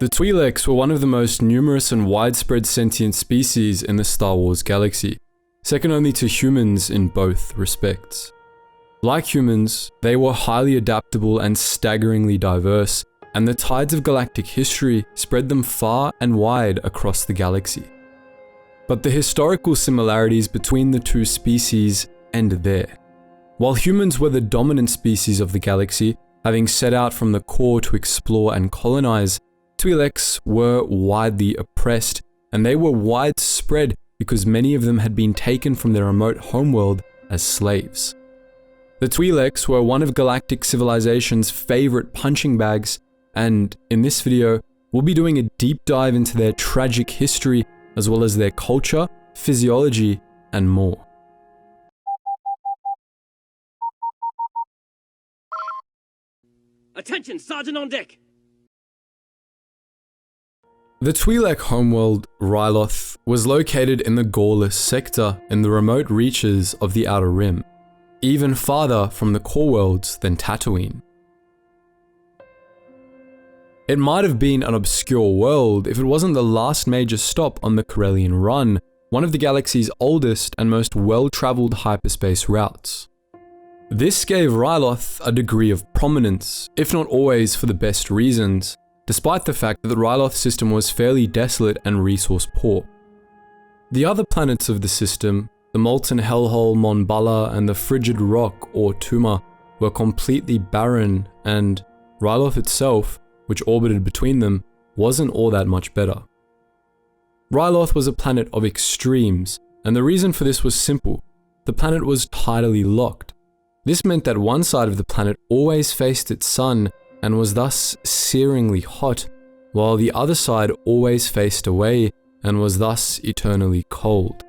The Twi'leks were one of the most numerous and widespread sentient species in the Star Wars galaxy, second only to humans in both respects. Like humans, they were highly adaptable and staggeringly diverse, and the tides of galactic history spread them far and wide across the galaxy. But the historical similarities between the two species end there. While humans were the dominant species of the galaxy, having set out from the core to explore and colonize, Twi'leks were widely oppressed, and they were widespread because many of them had been taken from their remote homeworld as slaves. The Twi'leks were one of galactic civilization's favorite punching bags, and in this video, we'll be doing a deep dive into their tragic history, as well as their culture, physiology, and more. Attention, Sergeant on deck! The Twi'lek homeworld, Ryloth, was located in the Gorless sector in the remote reaches of the Outer Rim, even farther from the core worlds than Tatooine. It might have been an obscure world if it wasn't the last major stop on the Corellian Run, one of the galaxy's oldest and most well-traveled hyperspace routes. This gave Ryloth a degree of prominence, if not always for the best reasons, despite the fact that the Ryloth system was fairly desolate and resource poor. The other planets of the system, the molten hellhole Mon Bala and the frigid rock or Tuma, were completely barren, and Ryloth itself, which orbited between them, wasn't all that much better. Ryloth was a planet of extremes, and the reason for this was simple. The planet was tidally locked. This meant that one side of the planet always faced its sun and was thus searingly hot, while the other side always faced away and was thus eternally cold.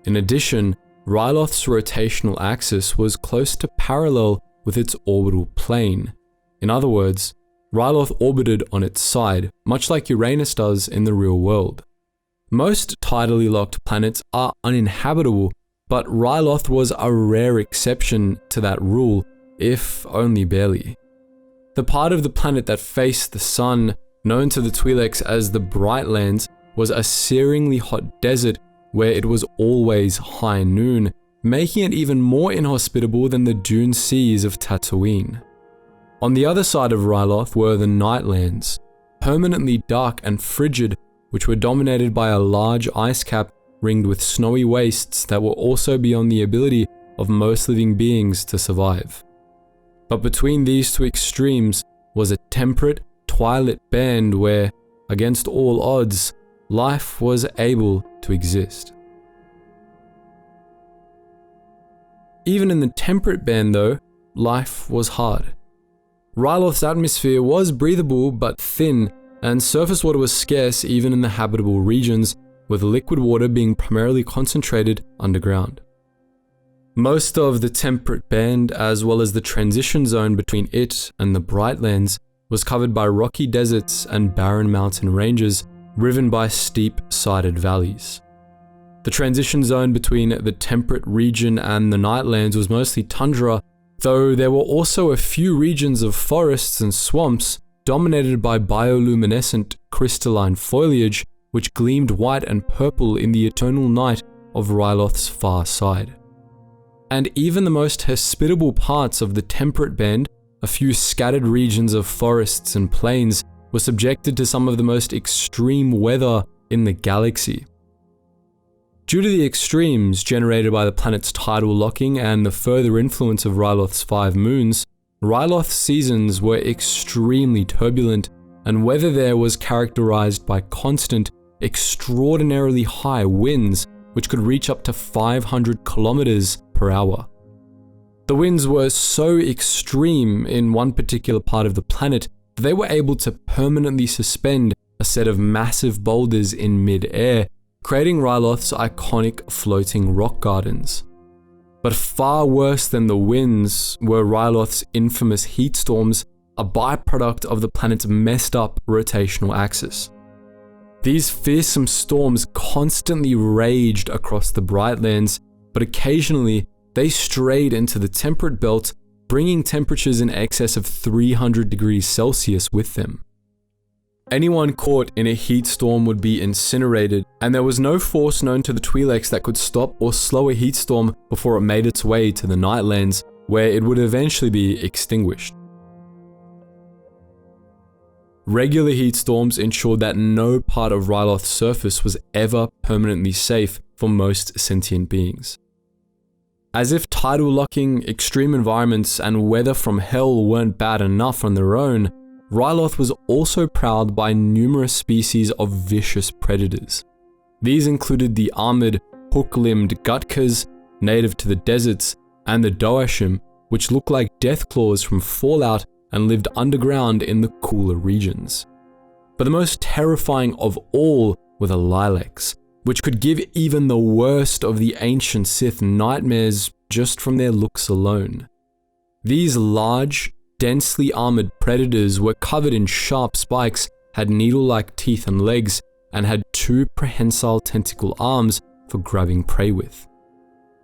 In addition, Ryloth's rotational axis was close to parallel with its orbital plane. In other words, Ryloth orbited on its side, much like Uranus does in the real world. Most tidally locked planets are uninhabitable, but Ryloth was a rare exception to that rule, if only barely. The part of the planet that faced the sun, known to the Twi'leks as the Brightlands, was a searingly hot desert where it was always high noon, making it even more inhospitable than the dune seas of Tatooine. On the other side of Ryloth were the Nightlands, permanently dark and frigid, which were dominated by a large ice cap ringed with snowy wastes that were also beyond the ability of most living beings to survive. But between these two extremes was a temperate, twilight band where, against all odds, life was able to exist. Even in the temperate band though, life was hard. Ryloth's atmosphere was breathable but thin, and surface water was scarce even in the habitable regions, with liquid water being primarily concentrated underground. Most of the temperate band, as well as the transition zone between it and the Brightlands, was covered by rocky deserts and barren mountain ranges, riven by steep-sided valleys. The transition zone between the temperate region and the Nightlands was mostly tundra, though there were also a few regions of forests and swamps dominated by bioluminescent crystalline foliage which gleamed white and purple in the eternal night of Ryloth's far side. And even the most hospitable parts of the temperate band, a few scattered regions of forests and plains, were subjected to some of the most extreme weather in the galaxy. Due to the extremes generated by the planet's tidal locking and the further influence of Ryloth's 5 moons, Ryloth's seasons were extremely turbulent, and weather there was characterized by constant, extraordinarily high winds which could reach up to 500 kilometers per hour. The winds were so extreme in one particular part of the planet that they were able to permanently suspend a set of massive boulders in mid-air, creating Ryloth's iconic floating rock gardens. But far worse than the winds were Ryloth's infamous heat storms, a byproduct of the planet's messed up rotational axis. These fearsome storms constantly raged across the Brightlands, but occasionally they strayed into the temperate belt, bringing temperatures in excess of 300 degrees Celsius with them. Anyone caught in a heat storm would be incinerated, and there was no force known to the Twi'leks that could stop or slow a heat storm before it made its way to the Nightlands, where it would eventually be extinguished. Regular heat storms ensured that no part of Ryloth's surface was ever permanently safe for most sentient beings. As if tidal locking, extreme environments, and weather from hell weren't bad enough on their own, Ryloth was also prowled by numerous species of vicious predators. These included the armored, hook-limbed Gutkas, native to the deserts, and the Doashim, which looked like death claws from Fallout and lived underground in the cooler regions. But the most terrifying of all were the Twi'leks, which could give even the worst of the ancient Sith nightmares just from their looks alone. These large, densely armored predators were covered in sharp spikes, had needle-like teeth and legs, and had two prehensile tentacle arms for grabbing prey with.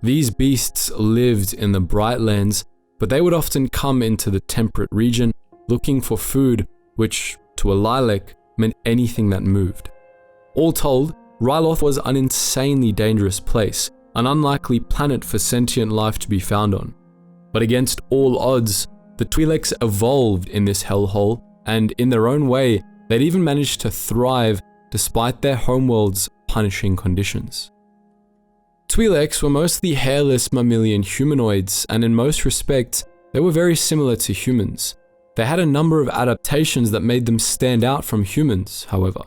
These beasts lived in the Brightlands, but they would often come into the temperate region looking for food, which, to a Twi'lek, meant anything that moved. All told, Ryloth was an insanely dangerous place, an unlikely planet for sentient life to be found on. But against all odds, the Twi'leks evolved in this hellhole, and in their own way, they'd even managed to thrive despite their homeworld's punishing conditions. Twi'leks were mostly hairless mammalian humanoids, and in most respects, they were very similar to humans. They had a number of adaptations that made them stand out from humans, however.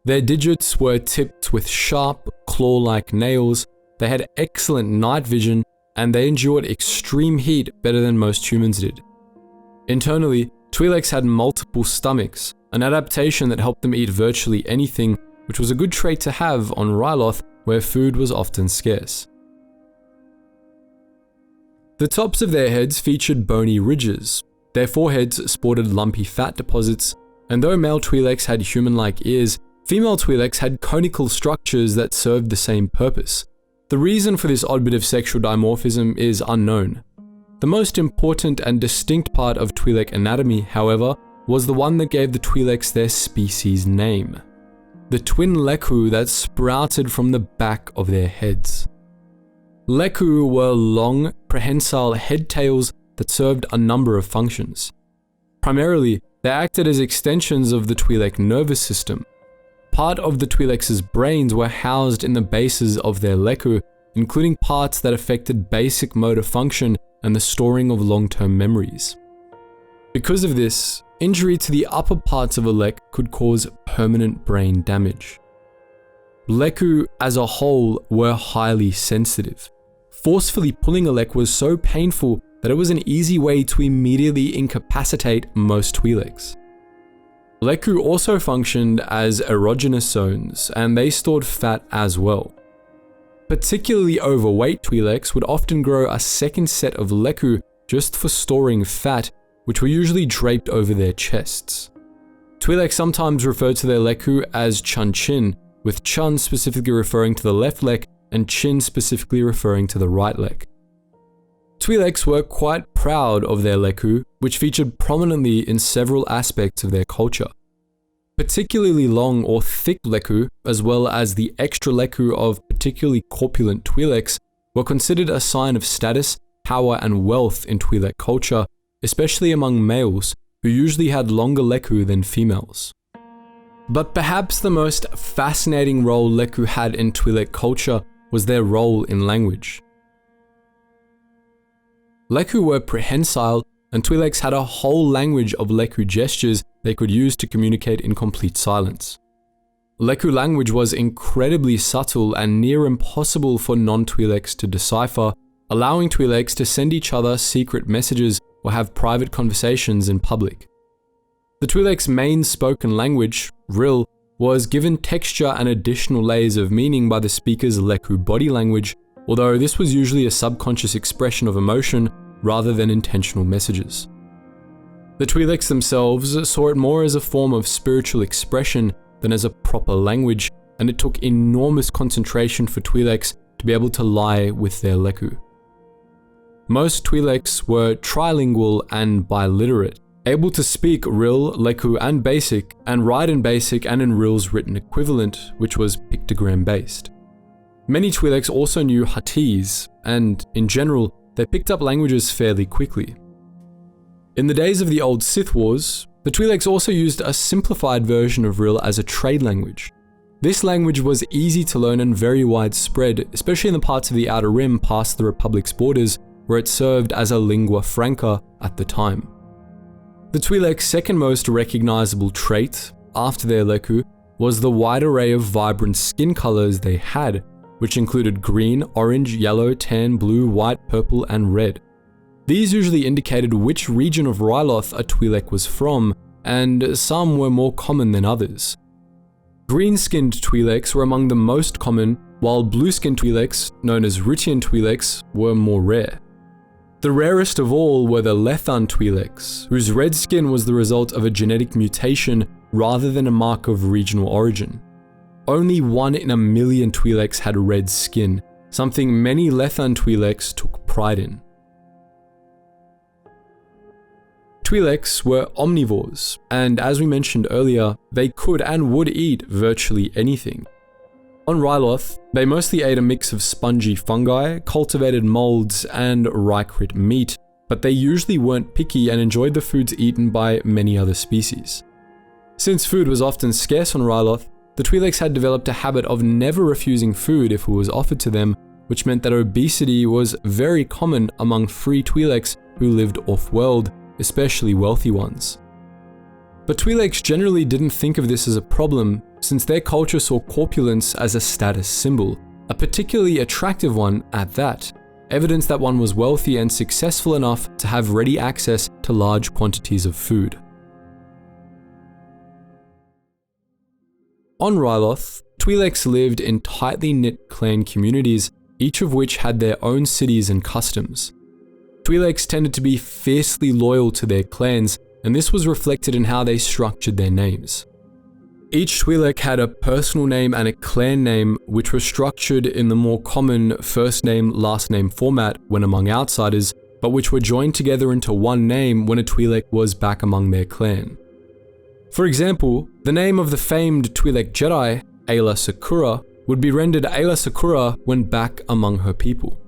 Their digits were tipped with sharp, claw-like nails, they had excellent night vision, and they endured extreme heat better than most humans did. Internally, Twi'leks had multiple stomachs, an adaptation that helped them eat virtually anything, which was a good trait to have on Ryloth, where food was often scarce. The tops of their heads featured bony ridges. Their foreheads sported lumpy fat deposits, and though male Twi'leks had human-like ears, female Twi'leks had conical structures that served the same purpose. The reason for this odd bit of sexual dimorphism is unknown. The most important and distinct part of Twi'lek anatomy, however, was the one that gave the Twi'leks their species name: the twin lekku that sprouted from the back of their heads. Lekku were long, prehensile head tails that served a number of functions. Primarily, they acted as extensions of the Twi'lek nervous system. Part of the Twi'leks' brains were housed in the bases of their lekku, including parts that affected basic motor function and the storing of long-term memories. Because of this, injury to the upper parts of a lek could cause permanent brain damage. Lekku as a whole were highly sensitive. Forcefully pulling a lek was so painful that it was an easy way to immediately incapacitate most Twi'leks. Lekku also functioned as erogenous zones, and they stored fat as well. Particularly overweight Twi'leks would often grow a second set of lekku just for storing fat, which were usually draped over their chests. Twi'leks sometimes referred to their lekku as chun-chin, with chun specifically referring to the left leg and chin specifically referring to the right leg. Twi'leks were quite proud of their lekku, which featured prominently in several aspects of their culture. Particularly long or thick lekku, as well as the extra lekku of particularly corpulent Twi'leks, were considered a sign of status, power, and wealth in Twi'lek culture, especially among males, who usually had longer lekku than females. But perhaps the most fascinating role lekku had in Twi'lek culture was their role in language. Lekku were prehensile, and Twi'leks had a whole language of lekku gestures they could use to communicate in complete silence. Lekku language was incredibly subtle and near impossible for non-Twi'leks to decipher, allowing Twi'leks to send each other secret messages or have private conversations in public. The Twi'leks' main spoken language, Ryll, was given texture and additional layers of meaning by the speaker's lekku body language, although this was usually a subconscious expression of emotion rather than intentional messages. The Twi'leks themselves saw it more as a form of spiritual expression than as a proper language, and it took enormous concentration for Twi'leks to be able to lie with their lekku. Most Twi'leks were trilingual and biliterate, able to speak Ryll, Leku, and Basic, and write in Basic and in Ryll's written equivalent, which was pictogram-based. Many Twi'leks also knew Huttese, and, in general, they picked up languages fairly quickly. In the days of the old Sith Wars, the Twi'leks also used a simplified version of Ryll as a trade language. This language was easy to learn and very widespread, especially in the parts of the Outer Rim past the Republic's borders, where it served as a lingua franca at the time. The Twi'leks' second most recognizable trait, after their Leku, was the wide array of vibrant skin colors they had, which included green, orange, yellow, tan, blue, white, purple, and red. These usually indicated which region of Ryloth a Twi'lek was from, and some were more common than others. Green-skinned Twi'leks were among the most common, while blue-skinned Twi'leks, known as Ritian Twi'leks, were more rare. The rarest of all were the Lethan Twi'leks, whose red skin was the result of a genetic mutation rather than a mark of regional origin. Only 1 in a million Twi'leks had red skin, something many Lethan Twi'leks took pride in. Twi'leks were omnivores, and as we mentioned earlier, they could and would eat virtually anything. On Ryloth, they mostly ate a mix of spongy fungi, cultivated molds, and rykrit meat, but they usually weren't picky and enjoyed the foods eaten by many other species. Since food was often scarce on Ryloth, the Twi'leks had developed a habit of never refusing food if it was offered to them, which meant that obesity was very common among free Twi'leks who lived off-world, especially wealthy ones. But Twi'leks generally didn't think of this as a problem, since their culture saw corpulence as a status symbol, a particularly attractive one at that, evidence that one was wealthy and successful enough to have ready access to large quantities of food. On Ryloth, Twi'leks lived in tightly knit clan communities, each of which had their own cities and customs. Twi'leks tended to be fiercely loyal to their clans, and this was reflected in how they structured their names. Each Twi'lek had a personal name and a clan name, which were structured in the more common first name, last name format when among outsiders, but which were joined together into one name when a Twi'lek was back among their clan. For example, the name of the famed Twi'lek Jedi, Aayla Secura, would be rendered Aayla Secura when back among her people.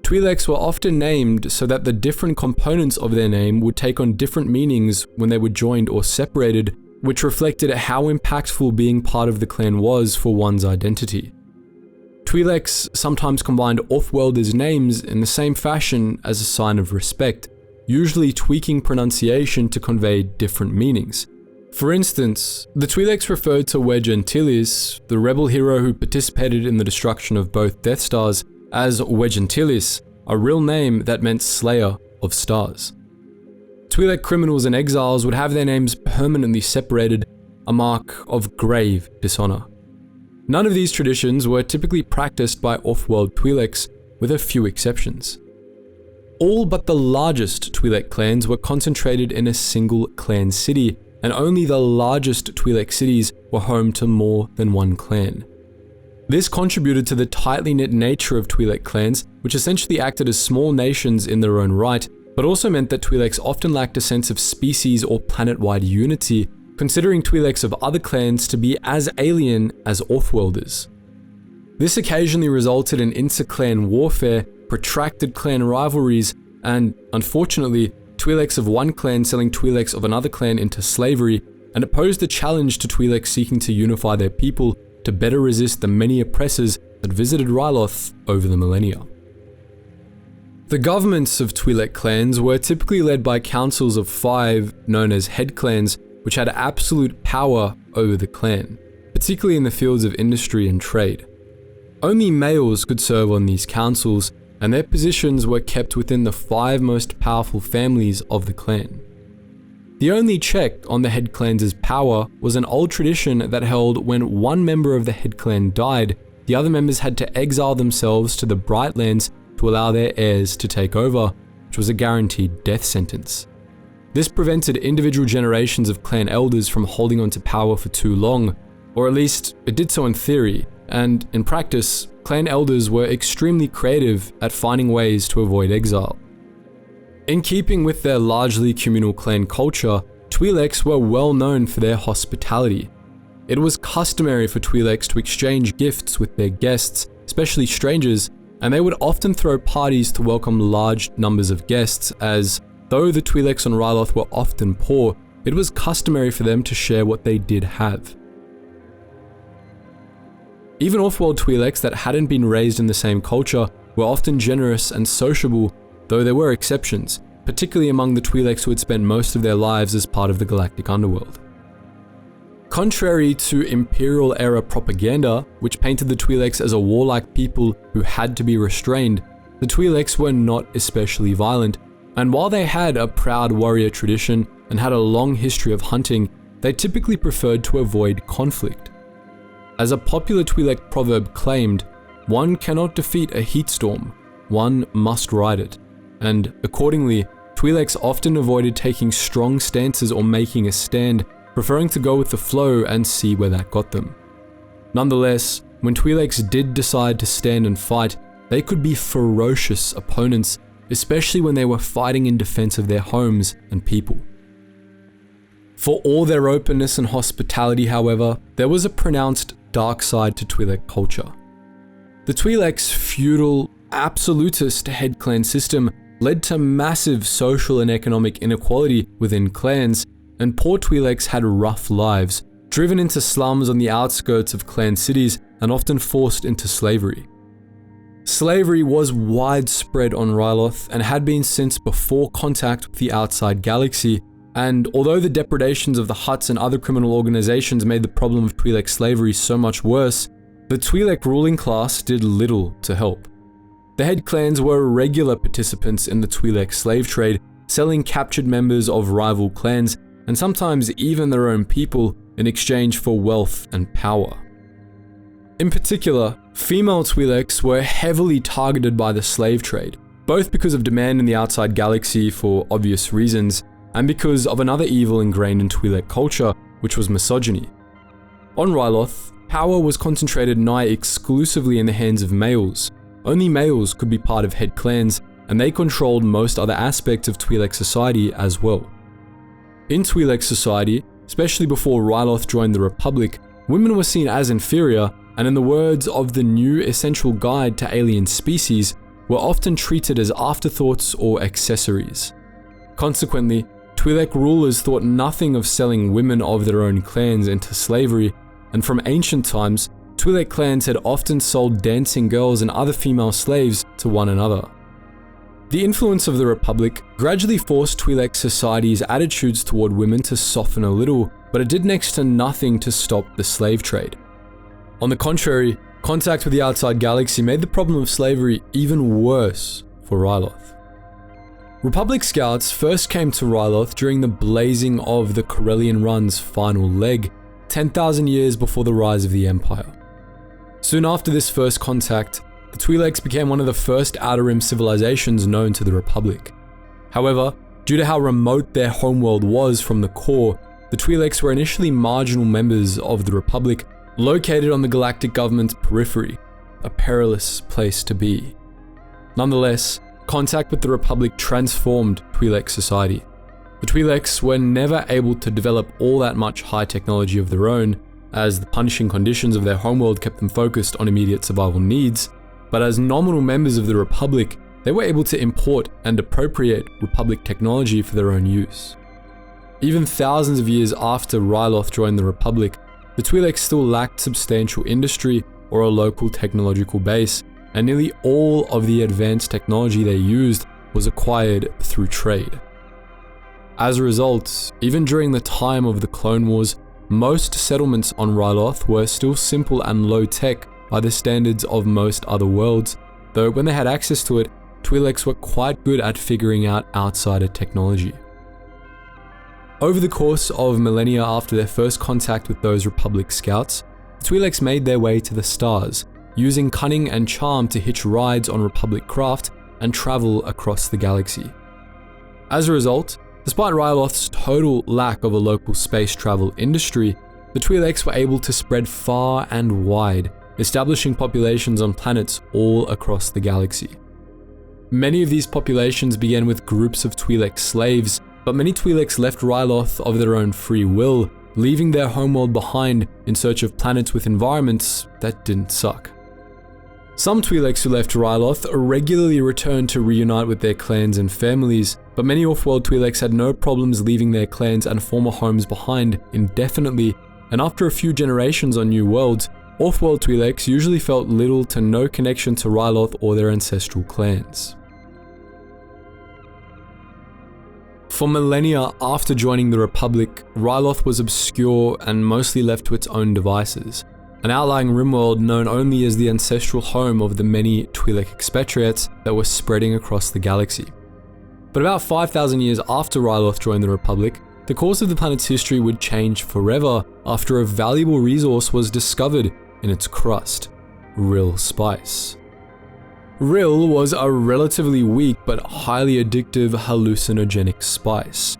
Twi'leks were often named so that the different components of their name would take on different meanings when they were joined or separated, which reflected how impactful being part of the clan was for one's identity. Twi'leks sometimes combined off-worlders' names in the same fashion as a sign of respect, usually tweaking pronunciation to convey different meanings. For instance, the Twi'leks referred to Wedge Antilles, the rebel hero who participated in the destruction of both Death Stars, as Wedge Antilles, a real name that meant Slayer of Stars. Twi'lek criminals and exiles would have their names permanently separated, a mark of grave dishonor. None of these traditions were typically practiced by off-world Twi'leks, with a few exceptions. All but the largest Twi'lek clans were concentrated in a single clan city, and only the largest Twi'lek cities were home to more than one clan. This contributed to the tightly knit nature of Twi'lek clans, which essentially acted as small nations in their own right, but also meant that Twi'leks often lacked a sense of species or planet-wide unity, considering Twi'leks of other clans to be as alien as off-worlders. This occasionally resulted in inter-clan warfare, protracted clan rivalries, and, unfortunately, Twi'leks of one clan selling Twi'leks of another clan into slavery, and it posed a challenge to Twi'leks seeking to unify their people to better resist the many oppressors that visited Ryloth over the millennia. The governments of Twi'lek clans were typically led by councils of 5, known as head clans, which had absolute power over the clan, particularly in the fields of industry and trade. Only males could serve on these councils, and their positions were kept within the 5 most powerful families of the clan. The only check on the head clan's power was an old tradition that held when one member of the head clan died, the other members had to exile themselves to the Brightlands to allow their heirs to take over, which was a guaranteed death sentence. This prevented individual generations of clan elders from holding on to power for too long, or at least it did so in theory, and in practice, clan elders were extremely creative at finding ways to avoid exile. In keeping with their largely communal clan culture, Twi'leks were well known for their hospitality. It was customary for Twi'leks to exchange gifts with their guests, especially strangers, and they would often throw parties to welcome large numbers of guests, as though the Twi'leks on Ryloth were often poor, it was customary for them to share what they did have. Even off-world Twi'leks that hadn't been raised in the same culture were often generous and sociable, though there were exceptions, particularly among the Twi'leks who had spent most of their lives as part of the galactic underworld. Contrary to Imperial-era propaganda, which painted the Twi'leks as a warlike people who had to be restrained, the Twi'leks were not especially violent, and while they had a proud warrior tradition and had a long history of hunting, they typically preferred to avoid conflict. As a popular Twi'lek proverb claimed, one cannot defeat a heat storm, one must ride it, and accordingly, Twi'leks often avoided taking strong stances or making a stand, preferring to go with the flow and see where that got them. Nonetheless, when Twi'leks did decide to stand and fight, they could be ferocious opponents, especially when they were fighting in defense of their homes and people. For all their openness and hospitality, however, there was a pronounced dark side to Twi'lek culture. The Twi'leks' feudal, absolutist head clan system led to massive social and economic inequality within clans, and poor Twi'leks had rough lives, driven into slums on the outskirts of clan cities and often forced into slavery. Slavery was widespread on Ryloth and had been since before contact with the outside galaxy, and although the depredations of the Hutts and other criminal organizations made the problem of Twi'lek slavery so much worse, the Twi'lek ruling class did little to help. The head clans were regular participants in the Twi'lek slave trade, selling captured members of rival clans, and sometimes even their own people, in exchange for wealth and power. In particular, female Twi'leks were heavily targeted by the slave trade, both because of demand in the outside galaxy for obvious reasons, and because of another evil ingrained in Twi'lek culture, which was misogyny. On Ryloth, power was concentrated nigh exclusively in the hands of males. Only males could be part of head clans, and they controlled most other aspects of Twi'lek society as well. In Twi'lek society, especially before Ryloth joined the Republic, women were seen as inferior, and in the words of the new essential guide to alien species, were often treated as afterthoughts or accessories. Consequently, Twi'lek rulers thought nothing of selling women of their own clans into slavery, and from ancient times, Twi'lek clans had often sold dancing girls and other female slaves to one another. The influence of the Republic gradually forced Twi'lek society's attitudes toward women to soften a little, but it did next to nothing to stop the slave trade. On the contrary, contact with the outside galaxy made the problem of slavery even worse for Ryloth. Republic scouts first came to Ryloth during the blazing of the Corellian Run's final leg, 10,000 years before the rise of the Empire. Soon after this first contact, the Twi'leks became one of the first Outer Rim civilizations known to the Republic. However, due to how remote their homeworld was from the core, the Twi'leks were initially marginal members of the Republic, located on the galactic government's periphery, a perilous place to be. Nonetheless, contact with the Republic transformed Twi'lek society. The Twi'leks were never able to develop all that much high technology of their own, as the punishing conditions of their homeworld kept them focused on immediate survival needs, but as nominal members of the Republic, they were able to import and appropriate Republic technology for their own use. Even thousands of years after Ryloth joined the Republic, the Twi'leks still lacked substantial industry or a local technological base, and nearly all of the advanced technology they used was acquired through trade. As a result, even during the time of the Clone Wars, most settlements on Ryloth were still simple and low-tech by the standards of most other worlds, though when they had access to it, Twi'leks were quite good at figuring out outsider technology. Over the course of millennia after their first contact with those Republic scouts, the Twi'leks made their way to the stars, using cunning and charm to hitch rides on Republic craft and travel across the galaxy. As a result, despite Ryloth's total lack of a local space travel industry, the Twi'leks were able to spread far and wide, establishing populations on planets all across the galaxy. Many of these populations began with groups of Twi'leks slaves, but many Twi'leks left Ryloth of their own free will, leaving their homeworld behind in search of planets with environments that didn't suck. Some Twi'leks who left Ryloth regularly returned to reunite with their clans and families, but many off-world Twi'leks had no problems leaving their clans and former homes behind indefinitely, and after a few generations on new worlds, off-world Twi'leks usually felt little to no connection to Ryloth or their ancestral clans. For millennia after joining the Republic, Ryloth was obscure and mostly left to its own devices, an outlying rimworld known only as the ancestral home of the many Twi'lek expatriates that were spreading across the galaxy. But about 5,000 years after Ryloth joined the Republic, the course of the planet's history would change forever after a valuable resource was discovered in its crust: Ryll spice. Ryll was a relatively weak but highly addictive hallucinogenic spice.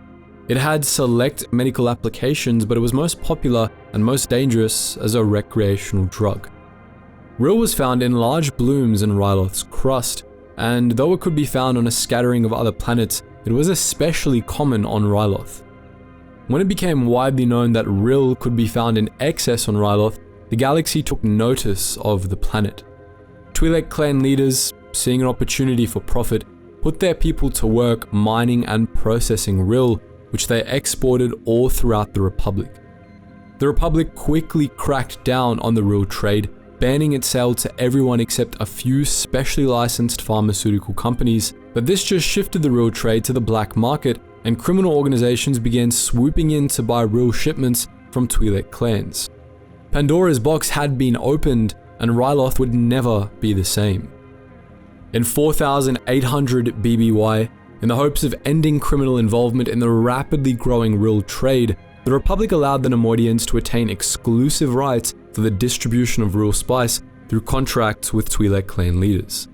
It had select medical applications, but it was most popular and most dangerous as a recreational drug. Ryll was found in large blooms in Ryloth's crust, and though it could be found on a scattering of other planets, it was especially common on Ryloth. When it became widely known that Ryll could be found in excess on Ryloth, the galaxy took notice of the planet. Twi'lek clan leaders, seeing an opportunity for profit, put their people to work mining and processing Ryll, which they exported all throughout the Republic. The Republic quickly cracked down on the Ryll trade, banning its sale to everyone except a few specially licensed pharmaceutical companies, but this just shifted the Ryll trade to the black market, and criminal organizations began swooping in to buy Ryll shipments from Twi'lek clans. Pandora's box had been opened, and Ryloth would never be the same. In 4800 BBY, in the hopes of ending criminal involvement in the rapidly growing Ryll trade, the Republic allowed the Neimoidians to attain exclusive rights for the distribution of Ryll spice through contracts with Twi'lek clan leaders.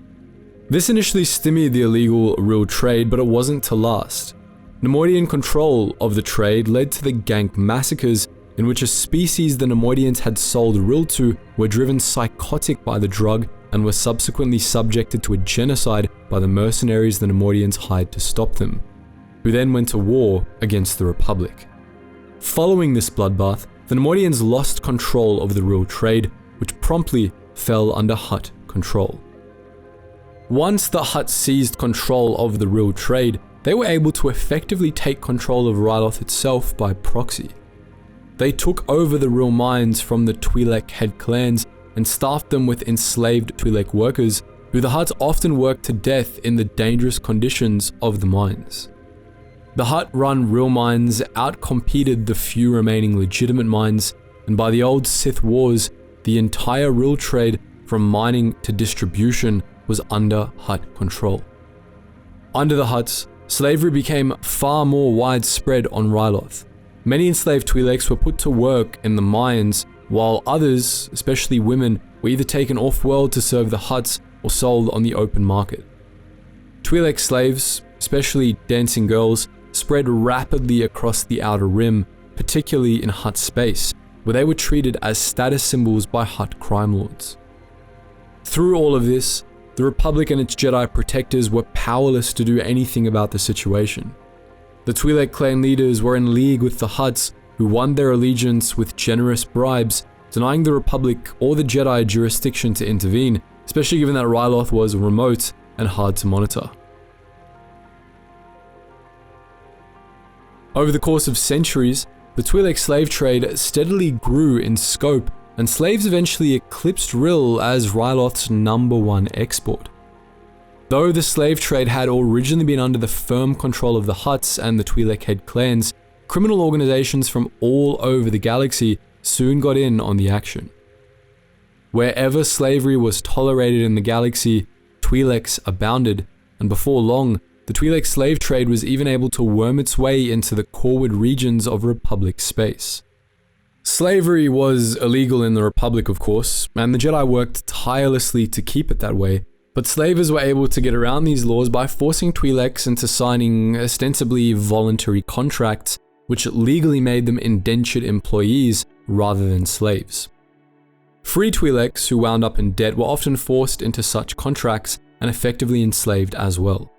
This initially stymied the illegal Ryll trade, but it wasn't to last. Neimoidian control of the trade led to the Gank massacres, in which a species the Neimoidians had sold Ryll to were driven psychotic by the drug and were subsequently subjected to a genocide by the mercenaries the Neimoidians hired to stop them, who then went to war against the Republic. Following this bloodbath, the Neimoidians lost control of the Ryll trade, which promptly fell under Hutt control. Once the Hutt seized control of the Ryll trade, they were able to effectively take control of Ryloth itself by proxy. They took over the Ryll mines from the Twi'lek head clans and staffed them with enslaved Twi'lek workers, who the Hutt often worked to death in the dangerous conditions of the mines. The Hutt-run Ryll mines outcompeted the few remaining legitimate mines, and by the old Sith Wars, the entire Ryll trade from mining to distribution was under Hutt control. Under the Hutts, slavery became far more widespread on Ryloth. Many enslaved Twi'leks were put to work in the mines, while others, especially women, were either taken off-world to serve the Hutts or sold on the open market. Twi'lek slaves, especially dancing girls, spread rapidly across the Outer Rim, particularly in Hutt space, where they were treated as status symbols by Hutt crime lords. Through all of this, the Republic and its Jedi protectors were powerless to do anything about the situation. The Twi'lek clan leaders were in league with the Hutts, who won their allegiance with generous bribes, denying the Republic or the Jedi jurisdiction to intervene, especially given that Ryloth was remote and hard to monitor. Over the course of centuries, the Twi'lek slave trade steadily grew in scope, and slaves eventually eclipsed Ryll as Ryloth's #1 export. Though the slave trade had originally been under the firm control of the Hutts and the Twi'lek head clans, criminal organizations from all over the galaxy soon got in on the action. Wherever slavery was tolerated in the galaxy, Twi'leks abounded, and before long, the Twi'lek slave trade was even able to worm its way into the coreward regions of Republic space. Slavery was illegal in the Republic, of course, and the Jedi worked tirelessly to keep it that way, but slavers were able to get around these laws by forcing Twi'leks into signing ostensibly voluntary contracts, which legally made them indentured employees rather than slaves. Free Twi'leks who wound up in debt were often forced into such contracts, and effectively enslaved as well.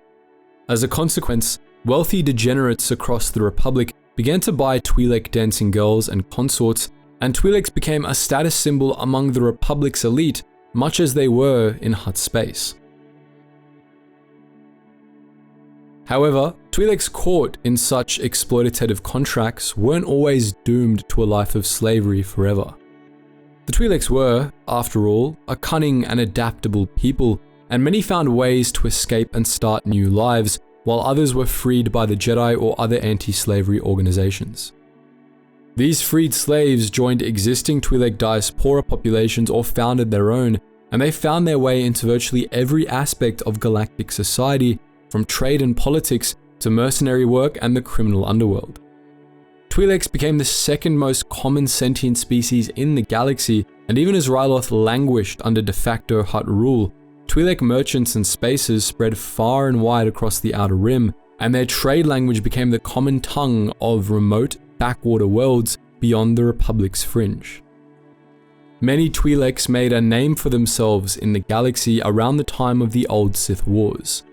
As a consequence, wealthy degenerates across the Republic began to buy Twi'lek dancing girls and consorts, and Twi'leks became a status symbol among the Republic's elite, much as they were in Hutt space. However, Twi'leks caught in such exploitative contracts weren't always doomed to a life of slavery forever. The Twi'leks were, after all, a cunning and adaptable people, and many found ways to escape and start new lives, while others were freed by the Jedi or other anti-slavery organizations. These freed slaves joined existing Twi'lek diaspora populations or founded their own, and they found their way into virtually every aspect of galactic society, from trade and politics to mercenary work and the criminal underworld. Twi'leks became the second most common sentient species in the galaxy, and even as Ryloth languished under de facto Hutt rule, Twi'lek merchants and spacers spread far and wide across the Outer Rim, and their trade language became the common tongue of remote, backwater worlds beyond the Republic's fringe. Many Twi'leks made a name for themselves in the galaxy around the time of the Old Sith Wars.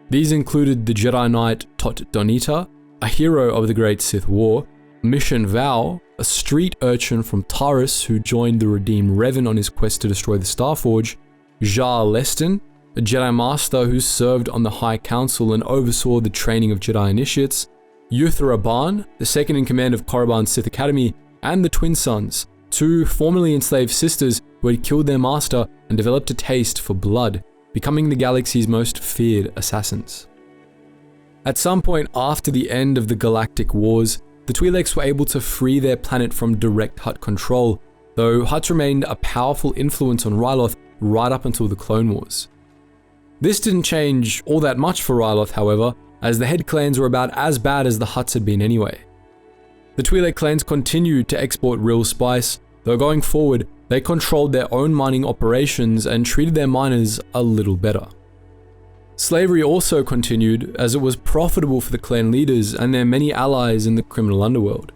These included the Jedi Knight Tot Donita, a hero of the Great Sith War, Mission Vow, a street urchin from Taris who joined the redeemed Revan on his quest to destroy the Starforge, Jar Leston, a Jedi Master who served on the High Council and oversaw the training of Jedi initiates, Yuthra Ban, the second in command of Korriban's Sith Academy, and the Twin Sons, two formerly enslaved sisters who had killed their master and developed a taste for blood, becoming the galaxy's most feared assassins. At some point after the end of the Galactic Wars, the Twi'leks were able to free their planet from direct Hutt control, though Hutt remained a powerful influence on Ryloth right up until the Clone Wars. This didn't change all that much for Ryloth, however, as the head clans were about as bad as the Hutts had been anyway. The Twi'lek clans continued to export Ryll spice, though going forward, they controlled their own mining operations and treated their miners a little better. Slavery also continued, as it was profitable for the clan leaders and their many allies in the criminal underworld.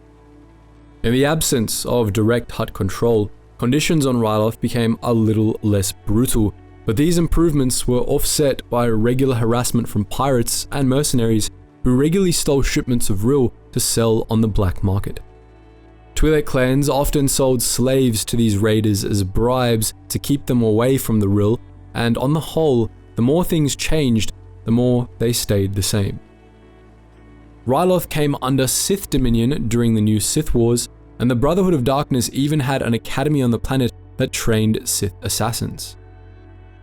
In the absence of direct Hutt control, conditions on Ryloth became a little less brutal, but these improvements were offset by regular harassment from pirates and mercenaries who regularly stole shipments of Ryll to sell on the black market. Twi'lek clans often sold slaves to these raiders as bribes to keep them away from the Ryll, and on the whole, the more things changed, the more they stayed the same. Ryloth came under Sith dominion during the new Sith Wars, and the Brotherhood of Darkness even had an academy on the planet that trained Sith assassins.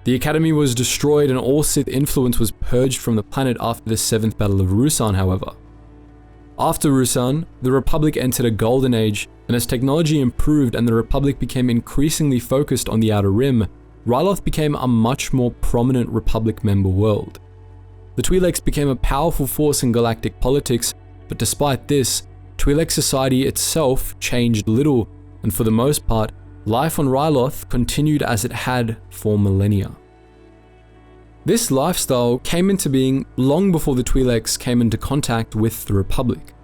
The academy was destroyed and all Sith influence was purged from the planet after the 7th Battle of Ruusan, however. After Ruusan, the Republic entered a golden age, and as technology improved and the Republic became increasingly focused on the Outer Rim, Ryloth became a much more prominent Republic member world. The Twi'leks became a powerful force in galactic politics, but despite this, Twi'lek society itself changed little, and for the most part, life on Ryloth continued as it had for millennia. This lifestyle came into being long before the Twi'leks came into contact with the Republic.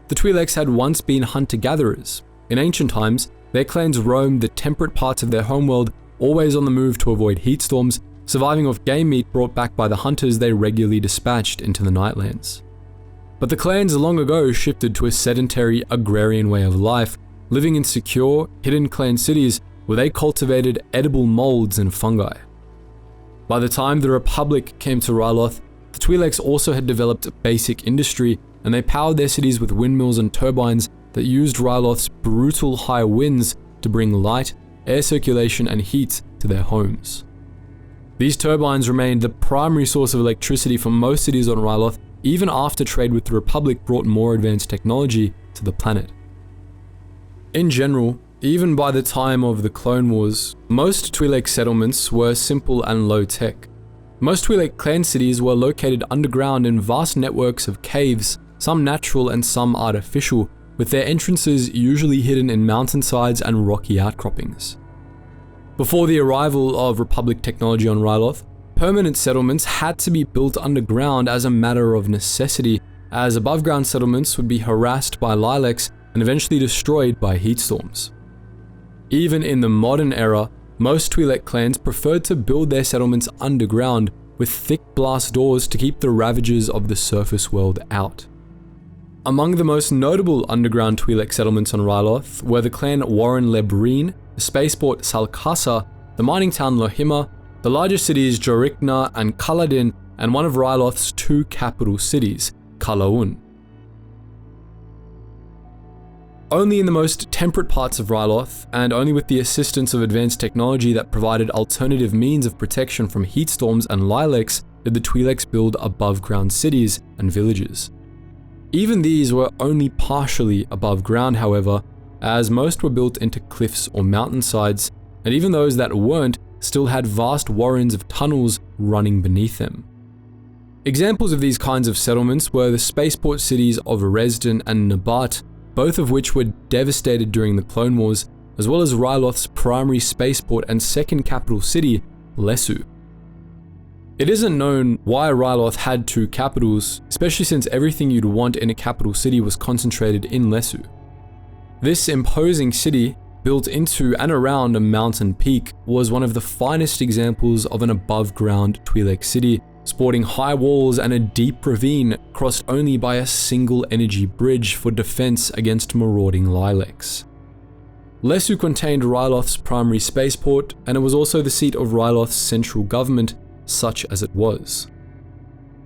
The Twi'leks had once been hunter-gatherers. In ancient times, their clans roamed the temperate parts of their homeworld, always on the move to avoid heat storms, surviving off game meat brought back by the hunters they regularly dispatched into the Nightlands. But the clans long ago shifted to a sedentary, agrarian way of life, living in secure, hidden clan cities where they cultivated edible molds and fungi. By the time the Republic came to Ryloth, the Twi'leks also had developed a basic industry, and they powered their cities with windmills and turbines that used Ryloth's brutal high winds to bring light, air circulation, and heat to their homes. These turbines remained the primary source of electricity for most cities on Ryloth, even after trade with the Republic brought more advanced technology to the planet. In general, even by the time of the Clone Wars, most Twi'lek settlements were simple and low-tech. Most Twi'lek clan cities were located underground in vast networks of caves, some natural and some artificial, with their entrances usually hidden in mountainsides and rocky outcroppings. Before the arrival of Republic technology on Ryloth, permanent settlements had to be built underground as a matter of necessity, as above-ground settlements would be harassed by Twi'leks and eventually destroyed by heat storms. Even in the modern era, most Twi'lek clans preferred to build their settlements underground, with thick blast doors to keep the ravages of the surface world out. Among the most notable underground Twi'lek settlements on Ryloth were the clan Warren Lebreen, the spaceport Salkasa, the mining town Lohima, the largest cities Jorikna and Kaladin, and one of Ryloth's 2 capital cities, Kalaun. Only in the most temperate parts of Ryloth, and only with the assistance of advanced technology that provided alternative means of protection from heat storms and Twi'leks, did the Twi'leks build above-ground cities and villages. Even these were only partially above ground, however, as most were built into cliffs or mountainsides, and even those that weren't still had vast warrens of tunnels running beneath them. Examples of these kinds of settlements were the spaceport cities of Resden and Nabat, both of which were devastated during the Clone Wars, as well as Ryloth's primary spaceport and second capital city, Lesu. It isn't known why Ryloth had 2 capitals, especially since everything you'd want in a capital city was concentrated in Lesu. This imposing city, built into and around a mountain peak, was one of the finest examples of an above-ground Twi'lek city, sporting high walls and a deep ravine crossed only by a single energy bridge for defense against marauding Twi'leks. Lesu contained Ryloth's primary spaceport, and it was also the seat of Ryloth's central government, such as it was.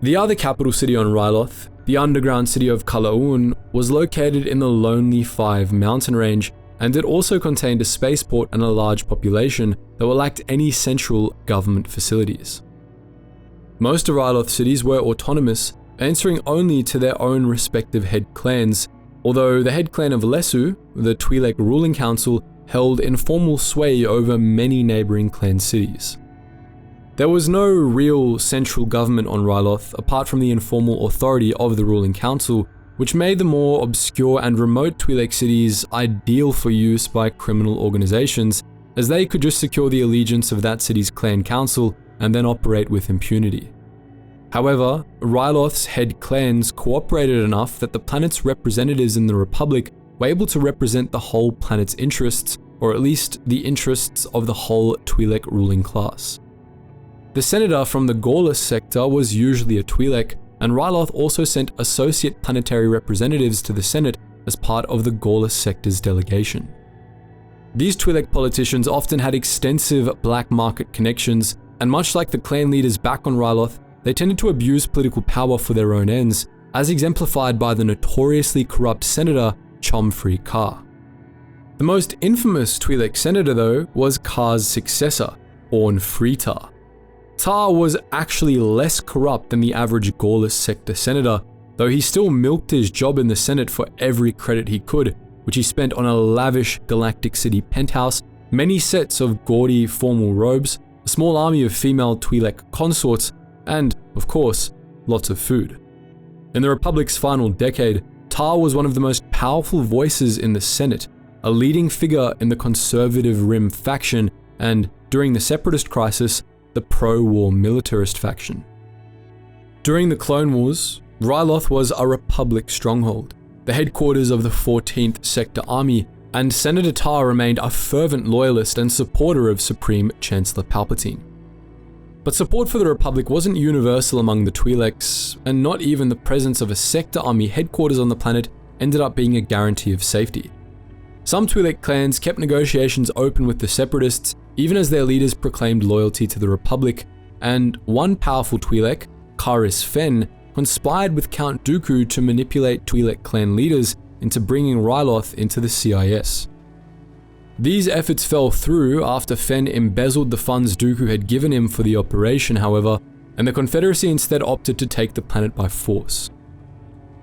The other capital city on Ryloth, the underground city of Kalaun, was located in the Lonely 5 mountain range, and it also contained a spaceport and a large population that lacked any central government facilities. Most of Ryloth cities were autonomous, answering only to their own respective head clans, although the head clan of Lesu, the Twi'lek ruling council, held informal sway over many neighboring clan cities. There was no real central government on Ryloth apart from the informal authority of the ruling council, which made the more obscure and remote Twi'lek cities ideal for use by criminal organizations, as they could just secure the allegiance of that city's clan council and then operate with impunity. However, Ryloth's head clans cooperated enough that the planet's representatives in the Republic were able to represent the whole planet's interests, or at least the interests of the whole Twi'lek ruling class. The senator from the Gorlas sector was usually a Twi'lek, and Ryloth also sent associate planetary representatives to the Senate as part of the Gorlas sector's delegation. These Twi'lek politicians often had extensive black market connections, and much like the clan leaders back on Ryloth, they tended to abuse political power for their own ends, as exemplified by the notoriously corrupt senator Chomfrey Ka. The most infamous Twi'lek senator, though, was Ka's successor, Orn Free-Tar. Tar was actually less corrupt than the average Gorlas sector senator, though he still milked his job in the Senate for every credit he could, which he spent on a lavish Galactic City penthouse, many sets of gaudy formal robes, a small army of female Twi'lek consorts, and, of course, lots of food. In the Republic's final decade, Tar was one of the most powerful voices in the Senate, a leading figure in the conservative Rim faction, and, during the Separatist crisis, the pro-war militarist faction. During the Clone Wars, Ryloth was a Republic stronghold, the headquarters of the 14th Sector Army, and Senator Tar remained a fervent loyalist and supporter of Supreme Chancellor Palpatine. But support for the Republic wasn't universal among the Twi'leks, and not even the presence of a Sector Army headquarters on the planet ended up being a guarantee of safety. Some Twi'lek clans kept negotiations open with the Separatists, even as their leaders proclaimed loyalty to the Republic, and one powerful Twi'lek, Kh'aris Fen, conspired with Count Dooku to manipulate Twi'lek clan leaders into bringing Ryloth into the CIS. These efforts fell through after Fen embezzled the funds Dooku had given him for the operation, however, and the Confederacy instead opted to take the planet by force.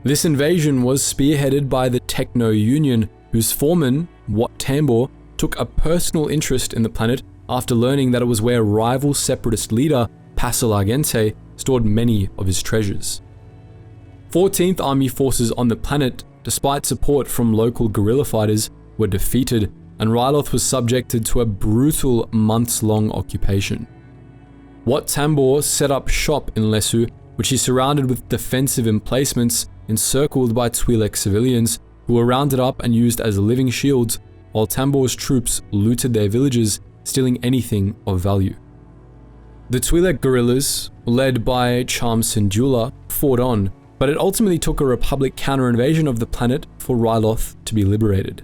This invasion was spearheaded by the Techno Union, whose foreman, Wat Tambor, took a personal interest in the planet after learning that it was where rival separatist leader Pascal Argente stored many of his treasures. 14th Army forces on the planet, despite support from local guerrilla fighters, were defeated, and Ryloth was subjected to a brutal months-long occupation. Wat Tambor set up shop in Lesu, which he surrounded with defensive emplacements encircled by Twi'lek civilians who were rounded up and used as living shields, while Tambor's troops looted their villages, stealing anything of value. The Twi'lek guerrillas, led by Cham Syndulla, fought on, but it ultimately took a Republic counter-invasion of the planet for Ryloth to be liberated.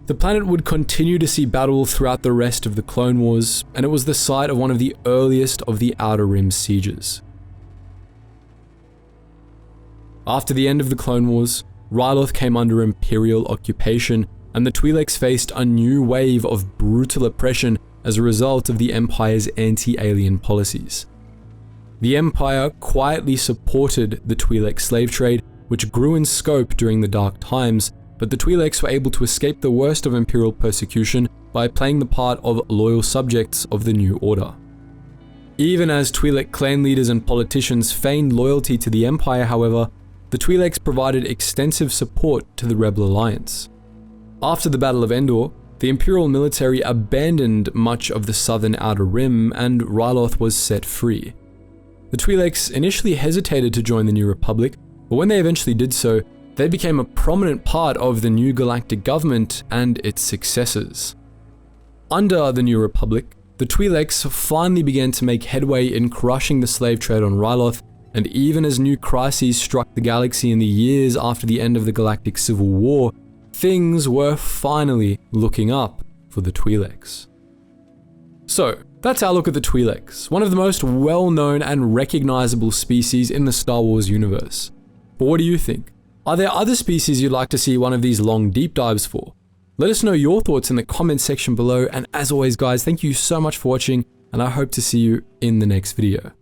The planet would continue to see battle throughout the rest of the Clone Wars, and it was the site of one of the earliest of the Outer Rim sieges. After the end of the Clone Wars, Ryloth came under Imperial occupation, and the Twi'leks faced a new wave of brutal oppression as a result of the Empire's anti-alien policies. The Empire quietly supported the Twi'lek slave trade, which grew in scope during the Dark Times, but the Twi'leks were able to escape the worst of Imperial persecution by playing the part of loyal subjects of the New Order. Even as Twi'lek clan leaders and politicians feigned loyalty to the Empire, however, the Twi'leks provided extensive support to the Rebel Alliance. After the Battle of Endor, the Imperial military abandoned much of the southern Outer Rim, and Ryloth was set free. The Twi'leks initially hesitated to join the New Republic, but when they eventually did so, they became a prominent part of the new galactic government and its successors. Under the New Republic, the Twi'leks finally began to make headway in crushing the slave trade on Ryloth, and even as new crises struck the galaxy in the years after the end of the Galactic Civil War, things were finally looking up for the Twi'leks. So, that's our look at the Twi'leks, one of the most well-known and recognizable species in the Star Wars universe. But what do you think? Are there other species you'd like to see one of these long deep dives for? Let us know your thoughts in the comments section below, and as always guys, thank you so much for watching, and I hope to see you in the next video.